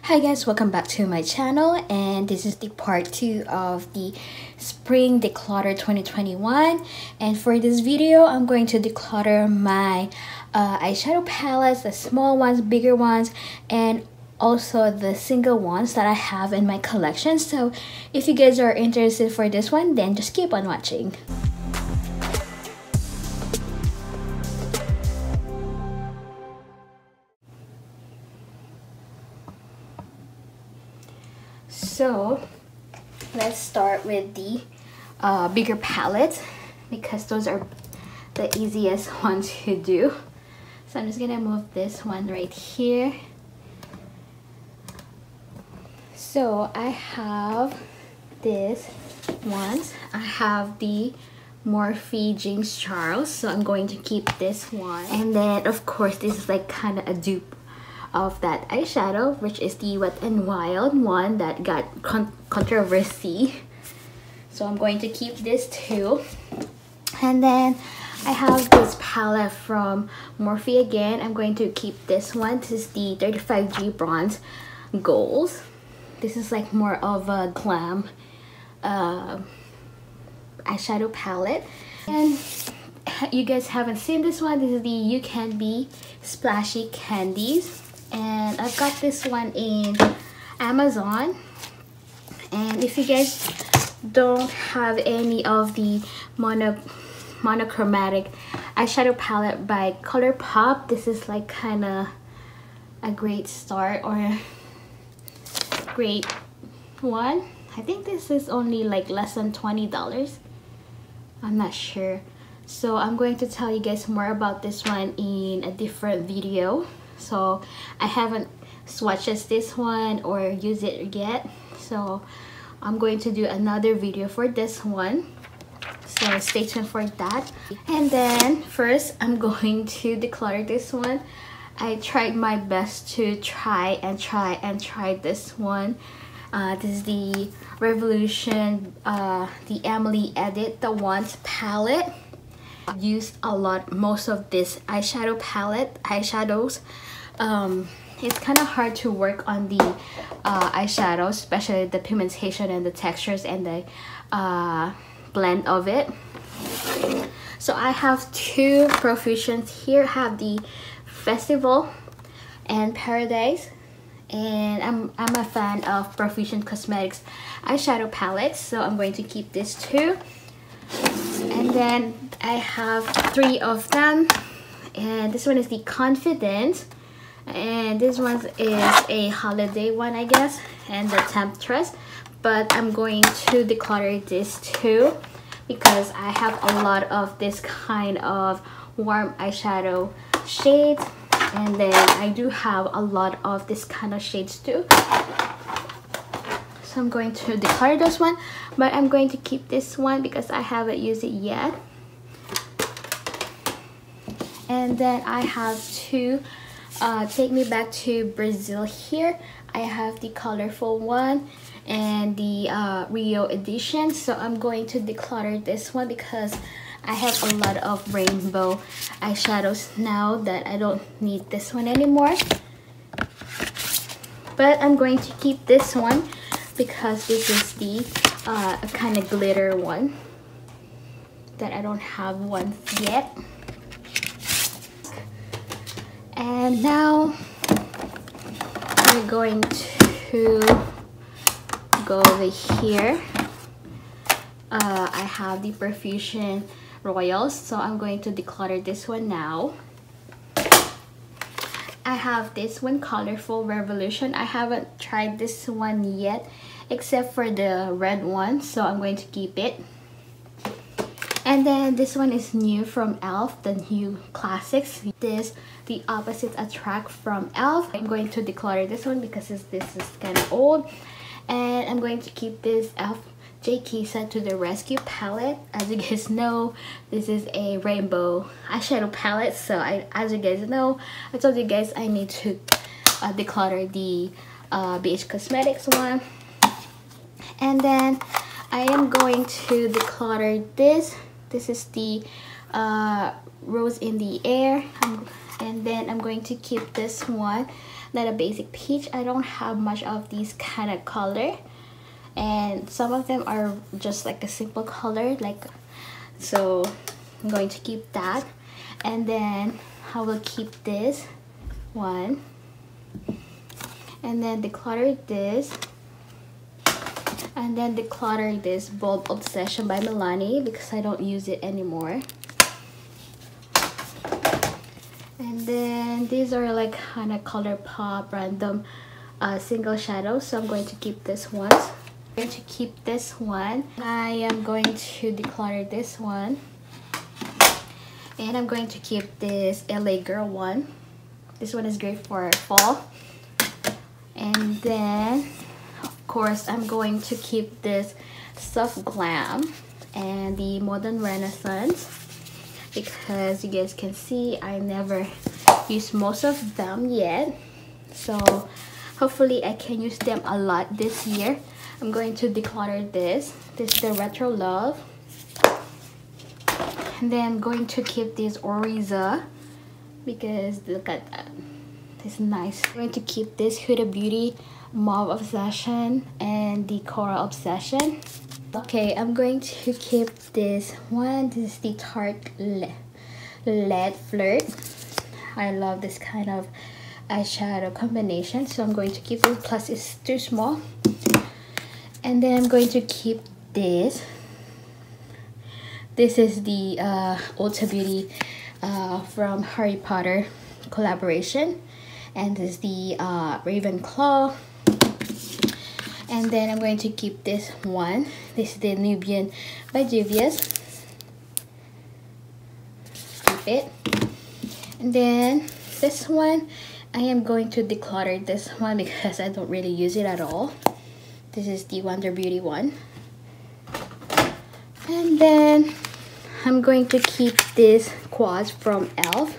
Hi guys, welcome back to my channel, and this is the part 2 of the Spring Declutter 2021. And for this video, I'm going to declutter my eyeshadow palettes, the small ones, bigger ones, and also the single ones that I have in my collection. So if you guys are interested for this one, then just keep on watching. So let's start with the bigger palettes because those are the easiest ones to do. So I'm just gonna move this one right here. So I have this ones. I have the Morphe James Charles, so I'm going to keep this one. And then of course this is like kind of a dupe of that eyeshadow, which is the Wet n Wild one that got controversy. So I'm going to keep this too. And then I have this palette from Morphe again. I'm going to keep this one. This is the 35G Bronze Goals. This is like more of a glam eyeshadow palette. And you guys haven't seen this one. This is the You Can Be Splashy Candies. And I've got this one in Amazon. And if you guys don't have any of the monochromatic eyeshadow palette by ColourPop, this is like kind of a great start or great one. I think this is only like less than $20. I'm not sure. So I'm going to tell you guys more about this one in a different video. So I haven't swatched this one or used it yet, so I'm going to do another video for this one, so stay tuned for that. And then first I'm going to declutter this one. I tried my best to try this one. This is the Revolution, the Emily Edit the Ones palette. I've used a lot, most of this eyeshadows. It's kind of hard to work on the eyeshadows, especially the pigmentation and the textures and the blend of it. So I have two Profusions here. I have the Festival and Paradise, and I'm a fan of Profusion Cosmetics eyeshadow palettes, so I'm going to keep this too. And then I have three of them, and this one is the Confident, and this one is a holiday one, I guess, and the Temptress. But I'm going to declutter this too because I have a lot of this kind of warm eyeshadow shades, and then I do have a lot of this kind of shades too. So I'm going to declutter this one, but I'm going to keep this one because I haven't used it yet. And then I have two Take Me Back to Brazil here. I have the colorful one and the Rio edition. So I'm going to declutter this one because I have a lot of rainbow eyeshadows now that I don't need this one anymore. But I'm going to keep this one because this is the kind of glitter one that I don't have one yet. And now we're going to go over here. I have the Profusion Royals, so I'm going to declutter this one now. I have this one, Colorful Revolution. I haven't tried this one yet except for the red one, so I'm going to keep it. And then this one is new from e.l.f., the new classics. This, The Opposites Attract from e.l.f. I'm going to declutter this one because this is kind of old. And I'm going to keep this e.l.f. J. Kisa to the Rescue palette. As you guys know, this is a rainbow eyeshadow palette. So as you guys know, I told you guys I need to declutter the BH Cosmetics one. And then I am going to declutter this. This is the Rose in the Air. And then I'm going to keep this one. not a basic peach. I don't have much of these kind of color, and some of them are just like a simple color, like, so I'm going to keep that. And then I will keep this one, and then declutter this, and then declutter this Bulb Obsession by Milani because I don't use it anymore. And then these are like kind of ColourPop random single shadows, so I'm going to keep this one. I'm going to keep this one. I am going to declutter this one, and I'm going to keep this LA Girl one. This one is great for fall. And then of course I'm going to keep this Soft Glam and the Modern Renaissance, because you guys can see I never used most of them yet, so hopefully I can use them a lot this year. I'm going to declutter this. This is the Retro Love. And then I'm going to keep this Oriza because look at that, it's nice. I'm going to keep this Huda Beauty Mauve Obsession and the Coral Obsession. Okay, I'm going to keep this one. This is the Tarte LED Flirt. I love this kind of eyeshadow combination, so I'm going to keep it, plus it's too small. And then I'm going to keep this. This is the Ulta Beauty from Harry Potter collaboration, and this is the Ravenclaw. And then I'm going to keep this one. This is the Nubian by Juvia's. Keep it. And then this one, I am going to declutter this one because I don't really use it at all. This is the Wonder Beauty one. And then I'm going to keep this quads from e.l.f.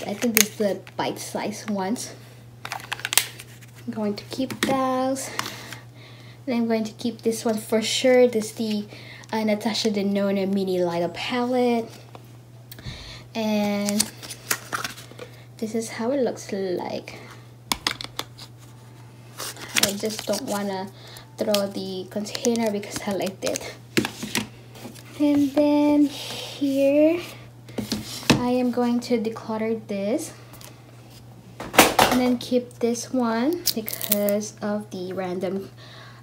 I think this is the bite-sized ones. I'm going to keep those. And I'm going to keep this one for sure. This is the Natasha Denona Mini Lighter Palette. And this is how it looks like. I just don't want to throw the container because I like it. And then here I am going to declutter this and then keep this one because of the random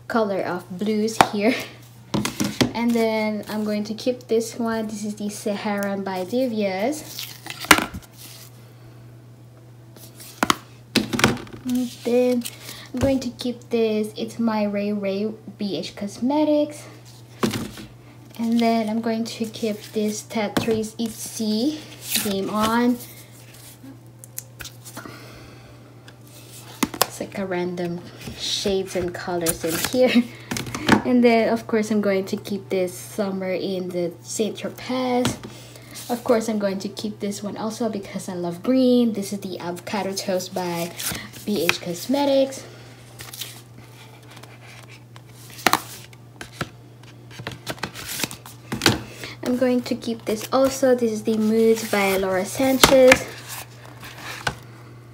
color of blues here. And then I'm going to keep this one. This is the Saharan by Juvia's. And then I'm going to keep this. It's my Ray Ray BH Cosmetics. And then I'm going to keep this Tetris Itsy Game On. It's like a random shades and colors in here. And then of course I'm going to keep this Summer in the Saint Tropez. Of course I'm going to keep this one also because I love green. This is the Avocado Toast by BH Cosmetics. I'm going to keep this also. This is the Moods by Laura Sanchez.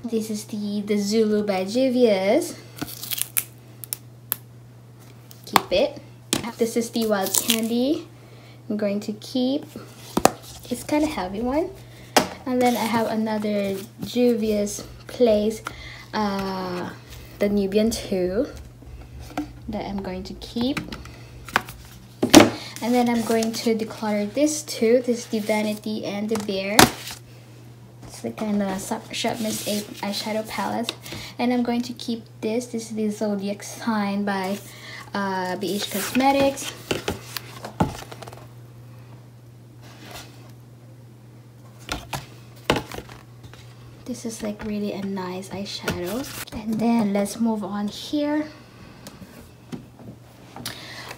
This is the Zulu by Juvia's. Keep it. This is the Wild Candy. I'm going to keep. It's kind of heavy one. And then I have another Juvia's Place, the Nubian 2 that I'm going to keep. And then I'm going to declutter this too. This is the Vanity and the Bear. It's the kind of Shop Miss 8 eyeshadow palette. And I'm going to keep this. This is the Zodiac Sign by BH Cosmetics. This is like really a nice eyeshadow. And then let's move on here.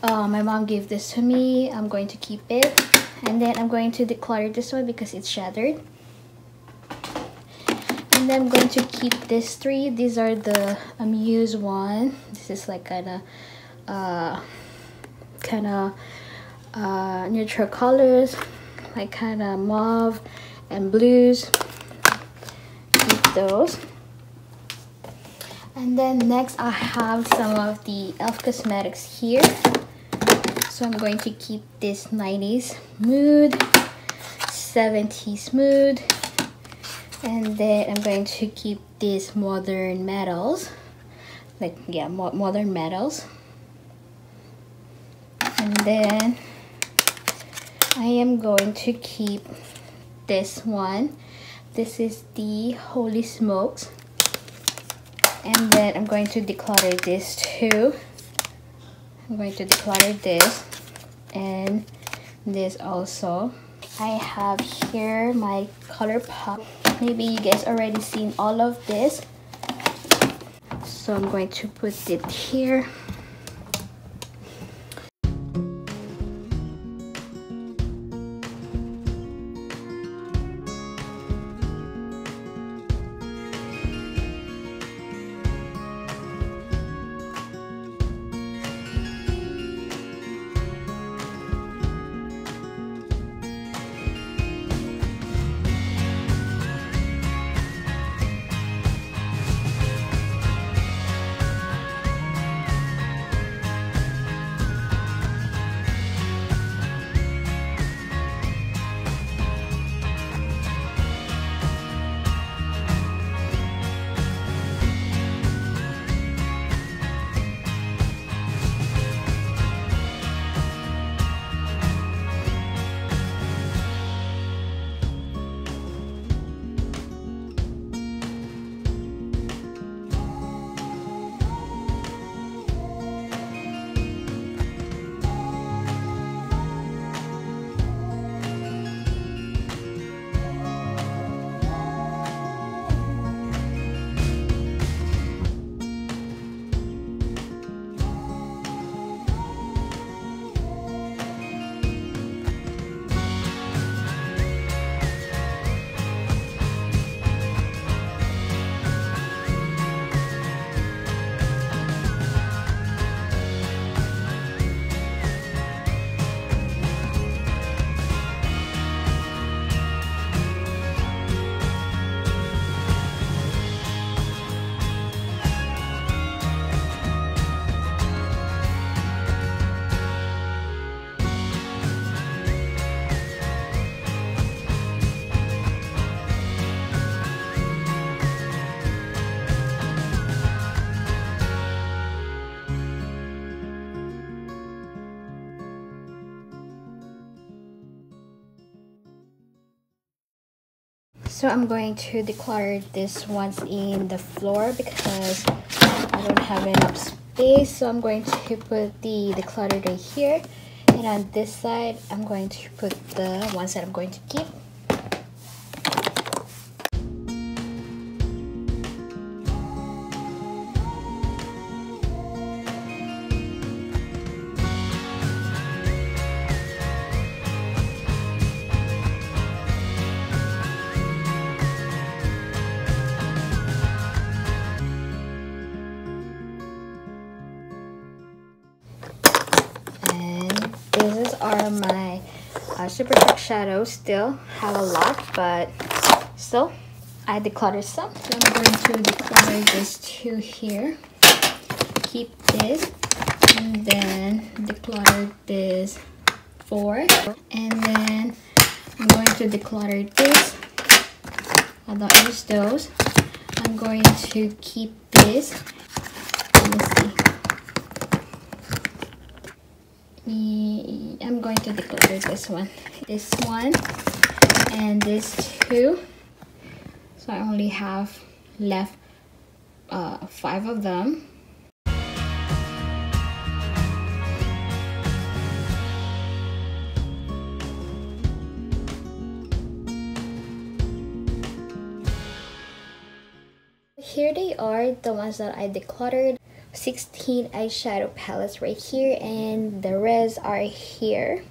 My mom gave this to me. I'm going to keep it. And then I'm going to declutter this one because it's shattered. And then I'm going to keep this three. These are the Amuse one. This is like kind of neutral colors, like kind of mauve and blues. Keep those. And then next I have some of the e.l.f. cosmetics here. So I'm going to keep this 90s mood, 70s mood, and then I'm going to keep these modern metals, like yeah, modern metals. And then I am going to keep this one. This is the Holy Smokes. And then I'm going to declutter this too. I'm going to declutter this and this also. I have here my ColourPop. Maybe you guys already seen all of this. So I'm going to put it here. So I'm going to declutter this once in the floor because I don't have enough space. So I'm going to put the declutter right here, and on this side I'm going to put the ones that I'm going to keep. These are my super dark shadows. Still have a lot, but still I decluttered some. So I'm going to declutter this two here, keep this, and then declutter this 4, and then I'm going to declutter this. I don't use those. I'm going to keep this. Let me see. I'm going to declutter this one, and this 2. So I only have left 5 of them. Here they are, the ones that I decluttered. 16 eyeshadow palettes right here, and the rest are here.